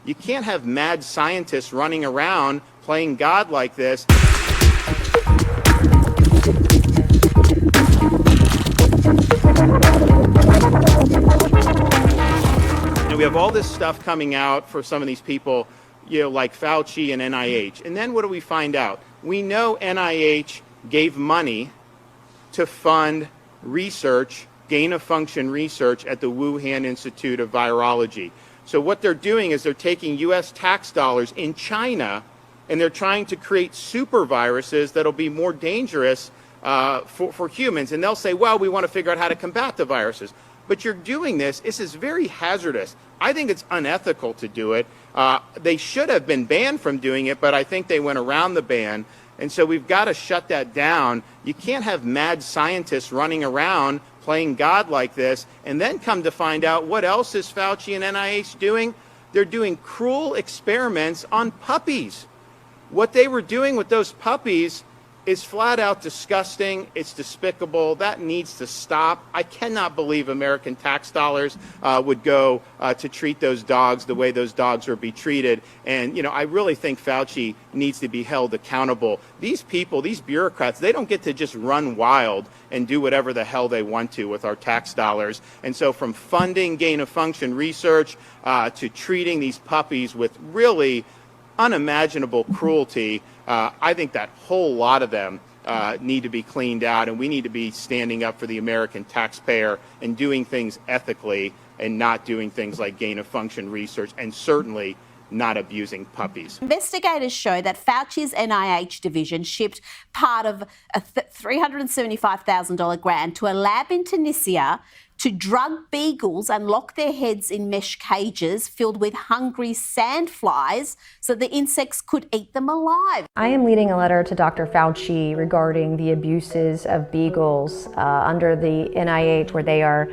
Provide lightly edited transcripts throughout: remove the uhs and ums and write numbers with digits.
You can't have mad scientists running around playing God like this. And we have all this stuff coming out for some of these people, like Fauci and NIH. And then what do we find out? We know NIH gave money to fund research, gain-of-function research at the Wuhan Institute of Virology. So what they're doing is they're taking U.S. tax dollars in China and they're trying to create super viruses that'll be more dangerous for humans. And they'll say, well, we want to figure out how to combat the viruses. But you're doing this is very hazardous. I think it's unethical to do it. They should have been banned from doing it, but I think they went around the ban. And so we've got to shut that down. You can't have mad scientists running around playing God like this, and then come to find out what else is Fauci and NIH doing? They're doing cruel experiments on puppies. What they were doing with those puppies is flat out disgusting. It's despicable. That needs to stop. I cannot believe American tax dollars would go to treat those dogs the way those dogs would be treated. And, I really think Fauci needs to be held accountable. These people, these bureaucrats, they don't get to just run wild and do whatever the hell they want to with our tax dollars. And so from funding gain-of-function research to treating these puppies with really unimaginable cruelty, I think that whole lot of them need to be cleaned out, and we need to be standing up for the American taxpayer and doing things ethically and not doing things like gain-of-function research, and certainly not abusing puppies. Investigators show that Fauci's NIH division shipped part of a $375,000 grant to a lab in Tunisia to drug beagles and lock their heads in mesh cages filled with hungry sandflies so the insects could eat them alive. I am leading a letter to Dr. Fauci regarding the abuses of beagles under the NIH, where they are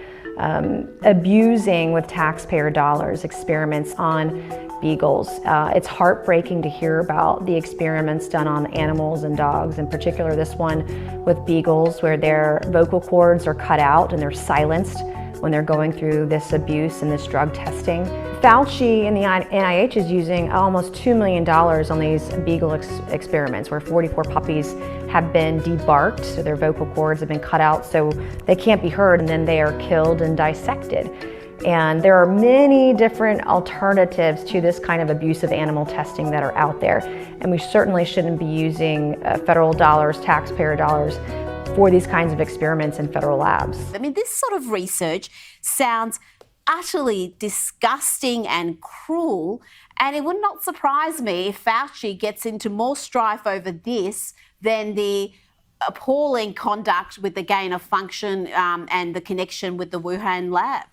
abusing with taxpayer dollars experiments on beagles. It's heartbreaking to hear about the experiments done on animals and dogs, in particular this one with beagles, where their vocal cords are cut out and they're silenced when they're going through this abuse and this drug testing. Fauci and the NIH is using almost $2 million on these beagle experiments, where 44 puppies have been debarked, so their vocal cords have been cut out so they can't be heard, and then they are killed and dissected. And there are many different alternatives to this kind of abusive animal testing that are out there. And we certainly shouldn't be using federal dollars, taxpayer dollars, for these kinds of experiments in federal labs. I mean, this sort of research sounds utterly disgusting and cruel, and it would not surprise me if Fauci gets into more strife over this than the appalling conduct with the gain of function and the connection with the Wuhan lab.